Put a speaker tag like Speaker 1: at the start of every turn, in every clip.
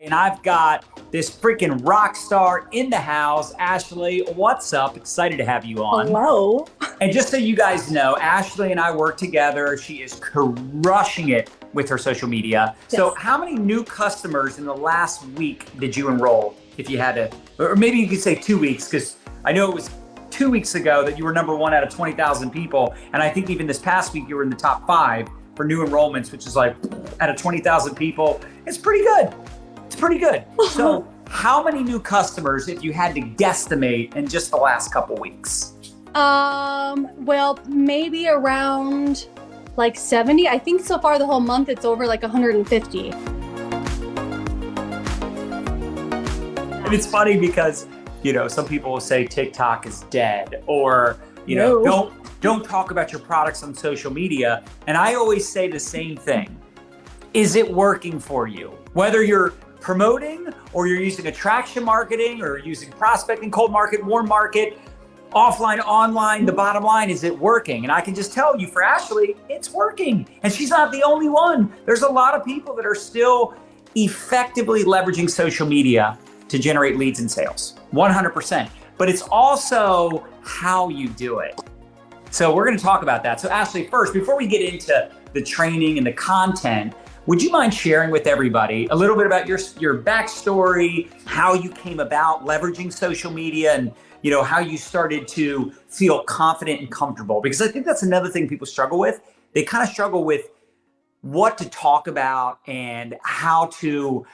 Speaker 1: and I've got this freaking rock star in the house. Ashley, what's up? Excited to have you on.
Speaker 2: Hello.
Speaker 1: And just so you guys know, Ashley and I work together. She is crushing it with her social media. Yes. So how many new customers in the last week did you enroll? If you had to, or maybe you could say 2 weeks, because I know it was 2 weeks ago that you were number one out of 20,000 people. And I think even this past week, you were in the top 5 for new enrollments, which is like out of 20,000 people. It's pretty good. It's pretty good. So how many new customers, if you had to guesstimate, in just the last couple weeks?
Speaker 2: Well, maybe around like 70. I think so far the whole month it's over like 150.
Speaker 1: And it's funny because, you know, some people will say TikTok is dead, or, you know, don't talk about your products on social media. And I always say the same thing. Is it working for you? Whether you're promoting or you're using attraction marketing or using prospecting, cold market, warm market, offline, online, the bottom line, is it working? And I can just tell you, for Ashley, it's working. And she's not the only one. There's a lot of people that are still effectively leveraging social media to generate leads and sales, 100%. But it's also how you do it. So we're gonna talk about that. So Ashley, first, before we get into the training and the content, would you mind sharing with everybody a little bit about your backstory, how you came about leveraging social media, and you know, how you started to feel confident and comfortable? Because I think that's another thing people struggle with. They kind of struggle with what to talk about and how to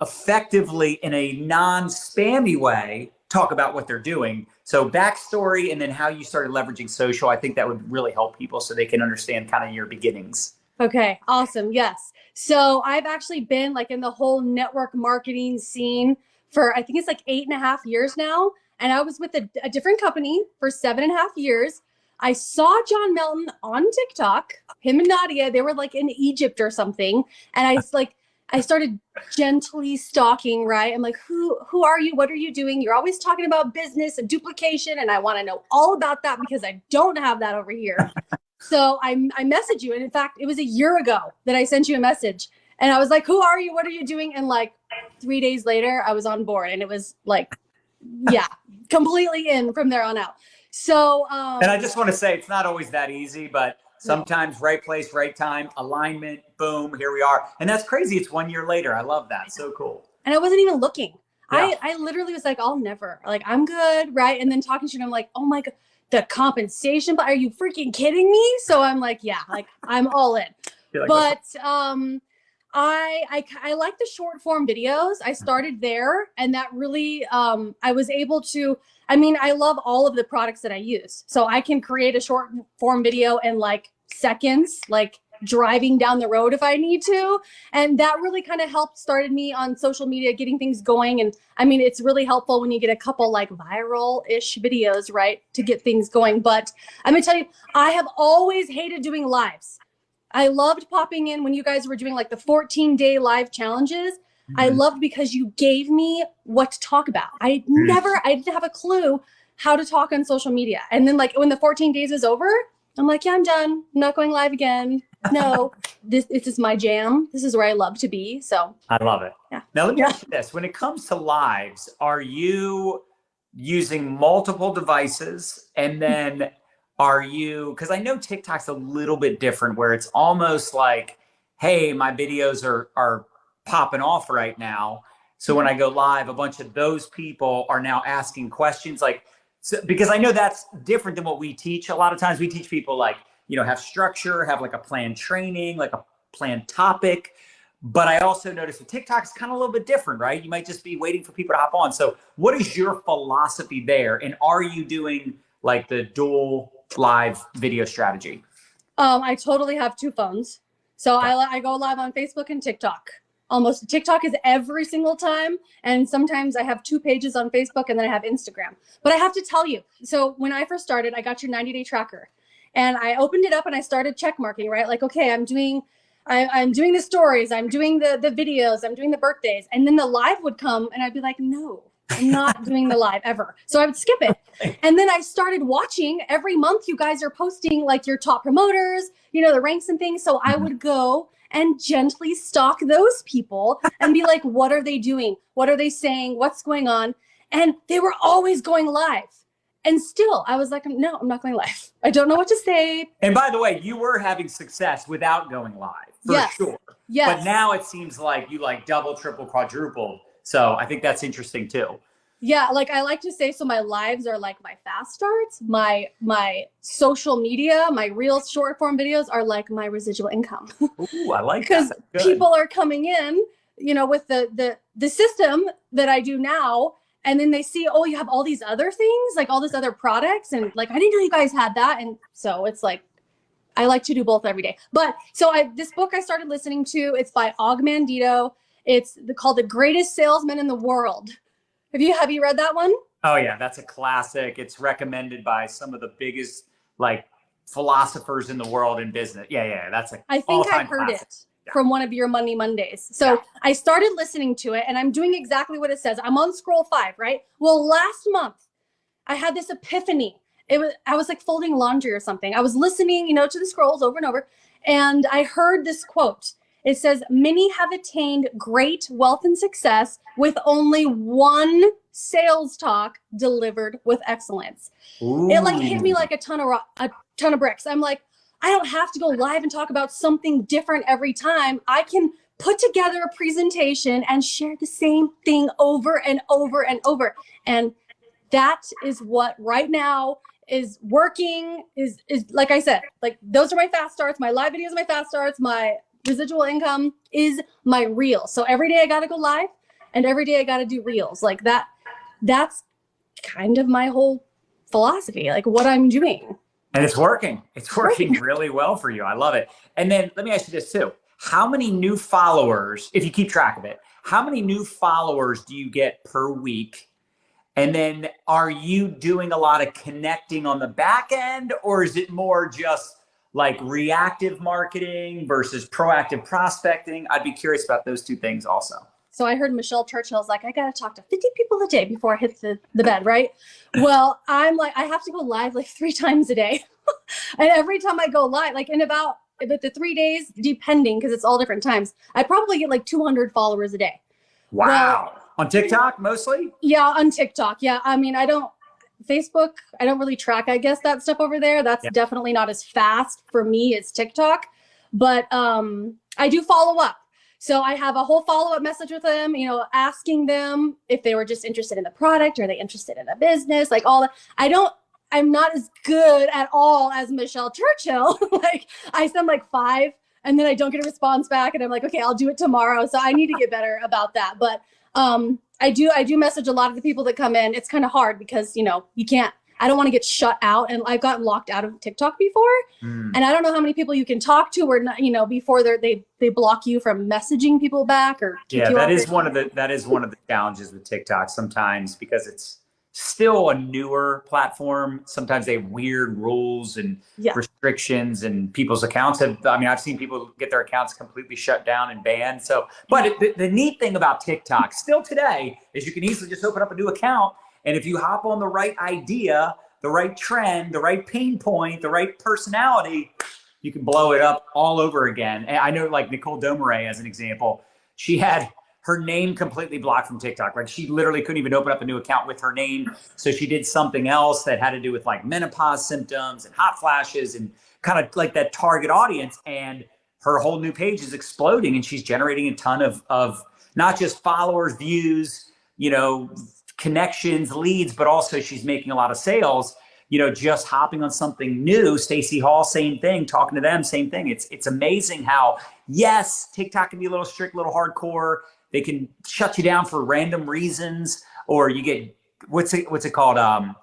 Speaker 1: effectively, in a non-spammy way, talk about what they're doing. So backstory, and then how you started leveraging social. I think that would really help people so they can understand kind of your beginnings.
Speaker 2: Okay, awesome. Yes. So I've actually been like in the whole network marketing scene for, I think it's like 8.5 years now. And I was with a different company for 7.5 years. I saw John Melton on TikTok, him and Nadya, they were like in Egypt or something. And I started gently stalking, right? I'm like, who are you? What are you doing? You're always talking about business and duplication. And I want to know all about that because I don't have that over here. So I messaged you. And in fact, it was a year ago that I sent you a message. And I was like, who are you? What are you doing? And like 3 days later, I was on board. And it was like, yeah, completely in from there on out. So,
Speaker 1: and I just want to say, it's not always that easy, but sometimes right place, right time, alignment, boom, here we are. And that's crazy. It's 1 year later. I love that. So cool.
Speaker 2: And I wasn't even looking.
Speaker 1: Yeah.
Speaker 2: I literally was like, I'll never, like, I'm good. Right. And then talking to you, I'm like, oh my God, the compensation, but are you freaking kidding me? So I'm like, yeah, like I'm all in. Like, but, I like the short form videos. I started there, and that really, I was able to, I mean, I love all of the products that I use. So I can create a short form video in like seconds, like driving down the road if I need to. And that really kind of helped started me on social media, getting things going. And I mean, it's really helpful when you get a couple like viral-ish videos, right, to get things going. But I'm gonna tell you, I have always hated doing lives. I loved popping in when you guys were doing like the 14-day live challenges. Mm-hmm. I loved because you gave me what to talk about. I didn't have a clue how to talk on social media. And then like when the 14 days was over, I'm like, yeah, I'm done. I'm not going live again. No, this is my jam. This is where I love to be. So
Speaker 1: I love it.
Speaker 2: Yeah.
Speaker 1: Now let me ask you this. When it comes to lives, are you using multiple devices? And then are you, because I know TikTok's a little bit different, where it's almost like, hey, my videos are popping off right now. So when I go live, a bunch of those people are now asking questions, like, so, because I know that's different than what we teach. A lot of times we teach people like, you know, have structure, have like a planned training, like a planned topic. But I also noticed that TikTok is kind of a little bit different, right? You might just be waiting for people to hop on. So what is your philosophy there? And are you doing like the dual live video strategy?
Speaker 2: I totally have 2 phones. So I go live on Facebook and TikTok. Almost TikTok is every single time. And sometimes I have 2 pages on Facebook, and then I have Instagram. But I have to tell you, so when I first started, I got your 90-day tracker, and I opened it up and I started check marking, right? Like, okay, I'm doing the stories, I'm doing the videos, I'm doing the birthdays. And then the live would come and I'd be like, no, I'm not doing the live ever. So I would skip it. And then I started watching every month. You guys are posting like your top promoters, you know, the ranks and things. So I would go and gently stalk those people and be like, what are they doing? What are they saying? What's going on? And they were always going live. And still, I was like, no, I'm not going live. I don't know what to say.
Speaker 1: And by the way, you were having success without going live, for sure.
Speaker 2: Yes.
Speaker 1: But now it seems like you like double, triple, quadrupled. So I think that's interesting too.
Speaker 2: Yeah, like I like to say, so my lives are like my fast starts. My social media, my real short form videos are like my residual income.
Speaker 1: Ooh, I like
Speaker 2: because
Speaker 1: that. Because
Speaker 2: people are coming in, with the system that I do now. And then they see, oh, you have all these other things, like all these other products. And like, I didn't know you guys had that. And so it's like, I like to do both every day. But so this book I started listening to, it's by Og Mandino. It's called The Greatest Salesman in the World. Have you read that one?
Speaker 1: Oh yeah, that's a classic. It's recommended by some of the biggest like philosophers in the world in business. Yeah, that's a
Speaker 2: I think I heard
Speaker 1: classic.
Speaker 2: it from one of your Money Mondays. So I started listening to it and I'm doing exactly what it says. I'm on scroll 5, right? Well, last month I had this epiphany. I was like folding laundry or something. I was listening, to the scrolls over and over, and I heard this quote. It says, many have attained great wealth and success with only one sales talk delivered with excellence.
Speaker 1: Ooh.
Speaker 2: It like hit me like a ton of bricks. I'm like, I don't have to go live and talk about something different every time. I can put together a presentation and share the same thing over and over and over. And that is what right now is working, is like I said, like those are my fast starts. My live videos are my fast starts. My residual income is my reel. So every day I got to go live and every day I got to do reels like that. That's kind of my whole philosophy, like what I'm doing.
Speaker 1: And it's working. It's working really well for you. I love it. And then let me ask you this too. How many new followers, if you keep track of it, how many new followers do you get per week? And then are you doing a lot of connecting on the back end, or is it more just like reactive marketing versus proactive prospecting? I'd be curious about those two things also.
Speaker 2: So I heard Michelle Churchill's like, I got to talk to 50 people a day before I hit the bed, right? Well, I'm like, I have to go live like 3 times a day. And every time I go live, like in about the 3 days, depending, because it's all different times, I probably get like 200 followers a day.
Speaker 1: Wow.
Speaker 2: Well,
Speaker 1: on TikTok mostly?
Speaker 2: Yeah, on TikTok. Yeah. I mean, Facebook, I don't really track, I guess, that stuff over there. That's definitely not as fast for me as TikTok. But I do follow up. So I have a whole follow-up message with them, asking them if they were just interested in the product, or are they interested in a business, like all that. I'm not as good at all as Michelle Churchill. Like I send like 5 and then I don't get a response back and I'm like, okay, I'll do it tomorrow. So I need to get better about that. But I do message a lot of the people that come in. It's kind of hard because, I don't want to get shut out, and I've gotten locked out of TikTok before. And I don't know how many people you can talk to, or not, before they block you from messaging people back, or
Speaker 1: that is one of the challenges with TikTok sometimes, because it's still a newer platform. Sometimes they have weird rules and restrictions, and people's accounts I've seen people get their accounts completely shut down and banned. So, but the neat thing about TikTok still today is you can easily just open up a new account. And if you hop on the right idea, the right trend, the right pain point, the right personality, you can blow it up all over again. And I know, like Nicole Domare, as an example, she had her name completely blocked from TikTok. Like she literally couldn't even open up a new account with her name. So she did something else that had to do with like menopause symptoms and hot flashes and kind of like that target audience. And her whole new page is exploding, and she's generating a ton of not just followers, views, connections, leads, but also she's making a lot of sales, just hopping on something new. Stacey Hall, same thing, talking to them, same thing. It's amazing how, yes, TikTok can be a little strict, a little hardcore. They can shut you down for random reasons, or you get, what's it called?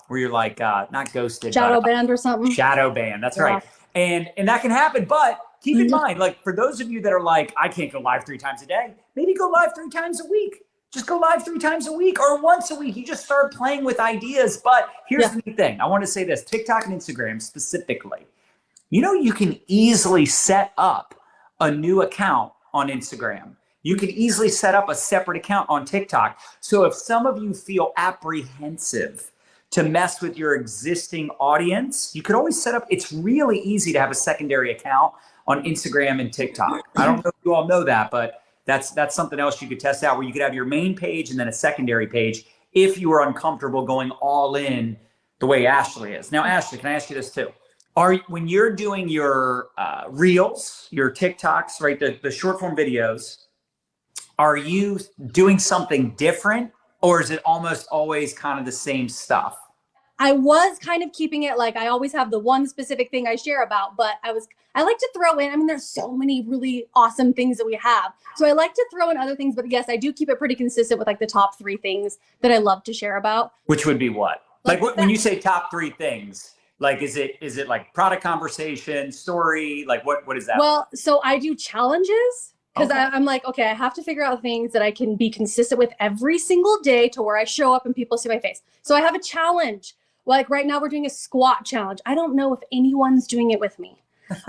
Speaker 1: Where you're like, not ghosted.
Speaker 2: Shadow banned or something.
Speaker 1: Shadow ban, that's right. And that can happen, but keep in mind, like for those of you that are like, I can't go live 3 times a day, maybe go live 3 times a week. Just go live 3 times a week or once a week. You just start playing with ideas. But here's the thing. I want to say this, TikTok and Instagram specifically. You can easily set up a new account on Instagram. You can easily set up a separate account on TikTok. So if some of you feel apprehensive to mess with your existing audience, you could always set up, it's really easy to have a secondary account on Instagram and TikTok. I don't know if you all know that, but that's something else you could test out, where you could have your main page and then a secondary page if you are uncomfortable going all in the way Ashley is. Now, Ashley, can I ask you this too? When you're doing your reels, your TikToks, right, the short form videos, are you doing something different, or is it almost always kind of the same stuff?
Speaker 2: I was kind of keeping it like I always have the one specific thing I share about, but I like to throw in, I mean, there's so many really awesome things that we have. So I like to throw in other things, but yes, I do keep it pretty consistent with like the top 3 things that I love to share about.
Speaker 1: Which would be what? Like when you say top 3 things, like, is it like product conversation, story? Like what is that?
Speaker 2: Well, so I do challenges. Because I'm like, okay, I have to figure out things that I can be consistent with every single day to where I show up and people see my face. So I have a challenge. Like right now we're doing a squat challenge. I don't know if anyone's doing it with me.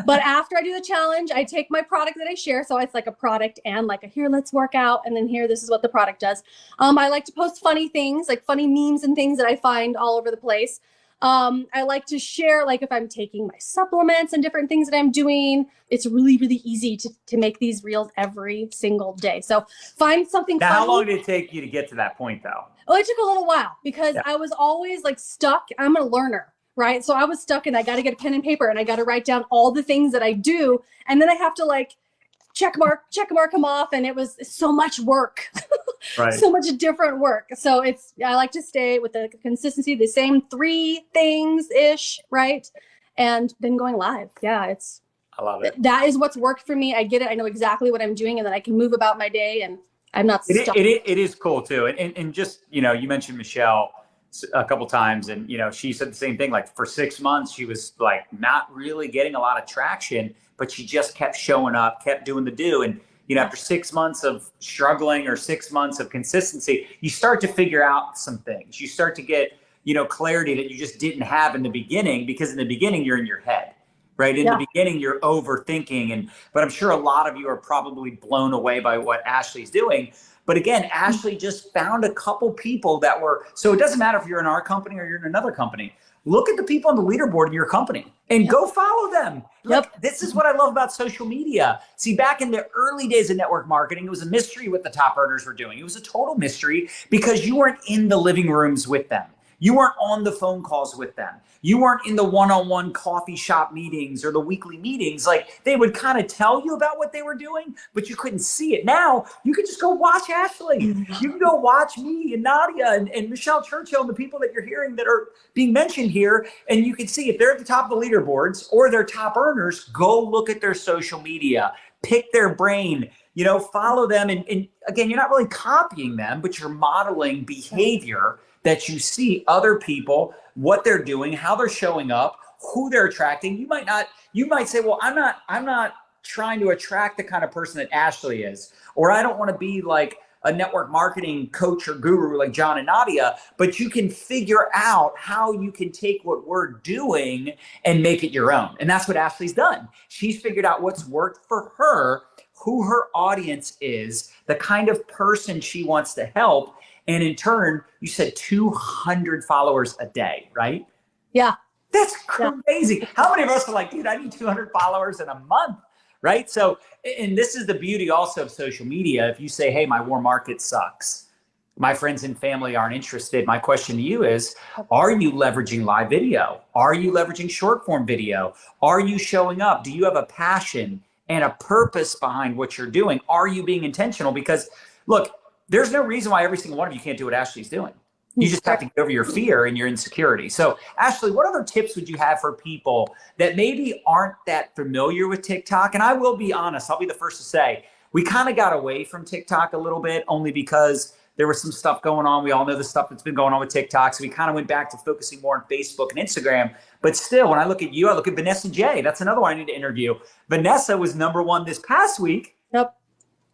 Speaker 2: But after I do the challenge, I take my product that I share. So it's like a product and like here, let's work out. And then here, this is what the product does. I like to post funny things, like funny memes and things that I find all over the place. I like to share, like if I'm taking my supplements and different things that I'm doing. It's really, really easy to make these reels every single day. So find something
Speaker 1: now,
Speaker 2: funny.
Speaker 1: how long did it take you to get to that point though?
Speaker 2: Oh, it took a little while because I was always like stuck. I'm a learner, right? So I was stuck and I got to get a pen and paper and I got to write down all the things that I do. And then I have to like check mark them off. And it was so much work, right? So much different work. So I like to stay with the consistency, the same 3 things ish, right? And then going live. Yeah,
Speaker 1: I love it.
Speaker 2: That is what's worked for me. I get it. I know exactly what I'm doing and then I can move about my day and I'm not stuck.
Speaker 1: It is cool too. And just, you mentioned Michelle a couple times and, she said the same thing, like for 6 months, she was like not really getting a lot of traction, but she just kept showing up, kept doing the do. And, after 6 months of struggling or 6 months of consistency, you start to figure out some things. You start to get, clarity that you just didn't have in the beginning, because in the beginning, you're in your head. Right. In the beginning, you're overthinking. But I'm sure a lot of you are probably blown away by what Ashley's doing. But again, Ashley just found a couple people that were, so it doesn't matter if you're in our company or you're in another company. Look at the people on the leaderboard in your company and go follow them. Look, this is what I love about social media. See, back in the early days of network marketing, it was a mystery what the top earners were doing. It was a total mystery because you weren't in the living rooms with them. You weren't on the phone calls with them. You weren't in the one-on-one coffee shop meetings or the weekly meetings. Like they would kind of tell you about what they were doing, but you couldn't see it. Now you can just go watch Ashley. You can go watch me and Nadya and Michelle Churchill and the people that you're hearing that are being mentioned here. And you can see if they're at the top of the leaderboards or they're top earners, go look at their social media, pick their brain, follow them. And again, you're not really copying them, but you're modeling behavior that you see other people, what they're doing, how they're showing up, who they're attracting. You might say, well, I'm not trying to attract the kind of person that Ashley is, or I don't want to be like a network marketing coach or guru like John and Nadya, but you can figure out how you can take what we're doing and make it your own. And that's what Ashley's done. She's figured out what's worked for her, who her audience is, the kind of person she wants to help. And in turn, you said 200 followers a day, right?
Speaker 2: Yeah.
Speaker 1: That's crazy. Yeah. How many of us are like, dude, I need 200 followers in a month, right? So, and this is the beauty also of social media. If you say, hey, my warm market sucks, my friends and family aren't interested. My question to you is, are you leveraging live video? Are you leveraging short form video? Are you showing up? Do you have a passion and a purpose behind what you're doing? Are you being intentional? Because look, there's no reason why every single one of you can't do what Ashley's doing. You just have to get over your fear and your insecurity. So Ashley, what other tips would you have for people that maybe aren't that familiar with TikTok? And I will be honest, I'll be the first to say, we kind of got away from TikTok a little bit only because there was some stuff going on. We all know the stuff that's been going on with TikTok. So we kind of went back to focusing more on Facebook and Instagram. But still, when I look at you, I look at Vanessa J. That's another one I need to interview. Vanessa was #1 this past week.
Speaker 2: Yep.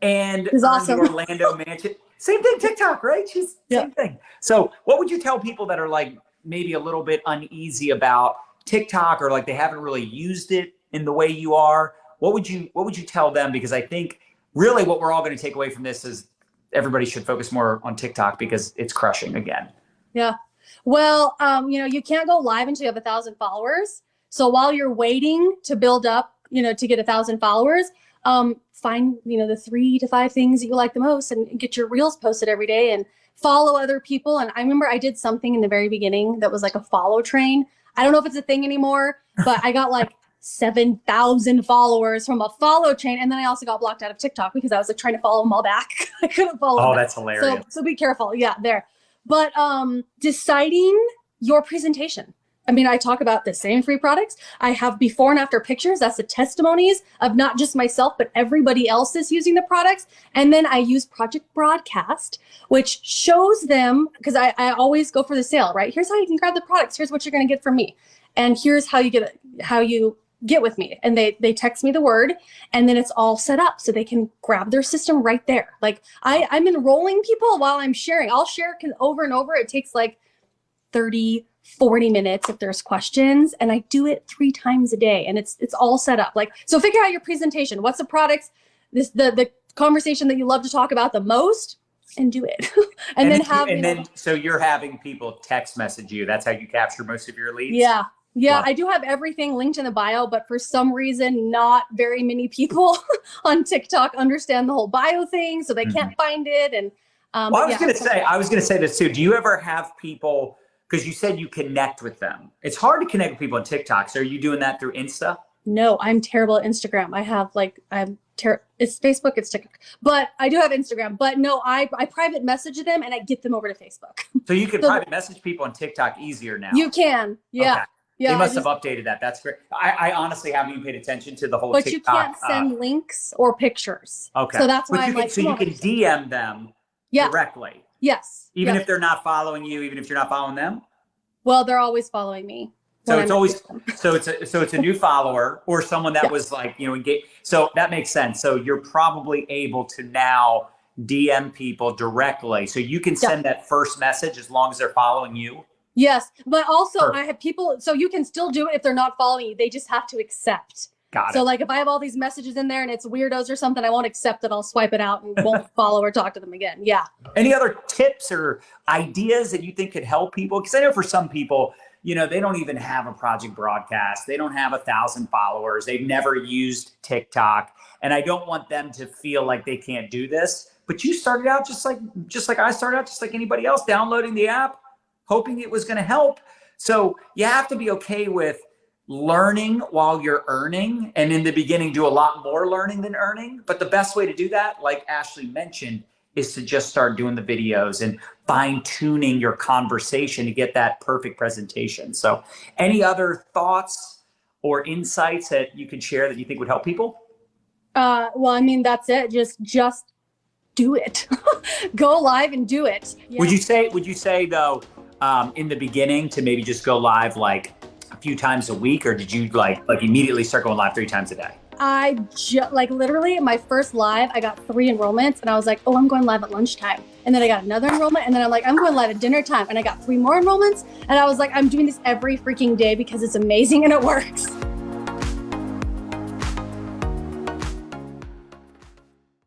Speaker 1: And
Speaker 2: it's awesome.
Speaker 1: Orlando Mansion. Same thing, TikTok, right? Same thing. So what would you tell people that are like maybe a little bit uneasy about TikTok or like they haven't really used it in the way you are? What would you tell them? Because I think really what we're all going to take away from this is everybody should focus more on TikTok because it's crushing again.
Speaker 2: Yeah. Well, you can't go live until you have 1,000 followers. So while you're waiting to build up to get 1,000 followers, find, the 3 to 5 things that you like the most and get your reels posted every day and follow other people. And I remember I did something in the very beginning that was like a follow train. I don't know if it's a thing anymore, but I got like 7,000 followers from a follow chain. And then I also got blocked out of TikTok because I was like trying to follow them all back. I couldn't follow them.
Speaker 1: Oh, that's hilarious.
Speaker 2: So be careful. Yeah, there. But deciding your presentation. I mean, I talk about the same free products. I have before and after pictures. That's the testimonies of not just myself, but everybody else is using the products. And then I use Project Broadcast, which shows them, because I always go for the sale, right? Here's how you can grab the products. Here's what you're going to get from me. And here's how you get with me. And they text me the word, and then it's all set up so they can grab their system right there. Like I'm enrolling people while I'm sharing. I'll share over and over. It takes like 30-40 minutes if there's questions, and I do it 3 times a day, and it's all set up. Like, so figure out your presentation. What's the products, the conversation that you love to talk about the most, and do it.
Speaker 1: So you're having people text message you. That's how you capture most of your leads?
Speaker 2: Yeah. Yeah, I do have everything linked in the bio, but for some reason, not very many people on TikTok understand the whole bio thing, so they can't find it. And
Speaker 1: I was going to say this too. Do you ever have people, because you said you connect with them? It's hard to connect with people on TikTok. So are you doing that through Insta?
Speaker 2: No, I'm terrible at Instagram. I have it's Facebook, it's TikTok, but I do have Instagram. But no, I private message them and I get them over to Facebook.
Speaker 1: So you can private message people on TikTok easier now.
Speaker 2: You can, yeah.
Speaker 1: Okay.
Speaker 2: Yeah,
Speaker 1: they must have updated that. That's great. I honestly haven't even paid attention to the whole TikTok.
Speaker 2: But you can't send links or pictures.
Speaker 1: Okay.
Speaker 2: So that's why I'm like,
Speaker 1: so you can DM them directly.
Speaker 2: Yes.
Speaker 1: Even if they're not following you, even if you're not following them?
Speaker 2: Well, they're always following me.
Speaker 1: So it's always it's a new follower or someone that was like, engaged. So that makes sense. So you're probably able to now DM people directly. So you can send that first message as long as they're following you.
Speaker 2: Yes, but also I have people, so you can still do it if they're not following you. They just have to accept.
Speaker 1: Got it.
Speaker 2: So like if I have all these messages in there and it's weirdos or something, I won't accept it. I'll swipe it out and won't follow or talk to them again. Yeah.
Speaker 1: Any other tips or ideas that you think could help people? Because I know for some people, they don't even have a Project Broadcast. They don't have 1,000 followers. They've never used TikTok. And I don't want them to feel like they can't do this. But you started out just like I started out, just like anybody else, downloading the app, hoping it was going to help. So you have to be okay with learning while you're earning, and in the beginning do a lot more learning than earning. But the best way to do that, like Ashley mentioned, is to just start doing the videos and fine tuning your conversation to get that perfect presentation. So any other thoughts or insights that you could share that you think would help people?
Speaker 2: Well, I mean, that's it. Just do it. Go live and do it. Yeah.
Speaker 1: Would you say though, in the beginning to maybe just go live like a few times a week, or did you like immediately start going live 3 times a day?
Speaker 2: I literally my first live, I got 3 enrollments and I was like, oh, I'm going live at lunchtime. And then I got another enrollment and then I'm like, I'm going live at dinner time. And I got 3 more enrollments. And I was like, I'm doing this every freaking day because it's amazing and it works.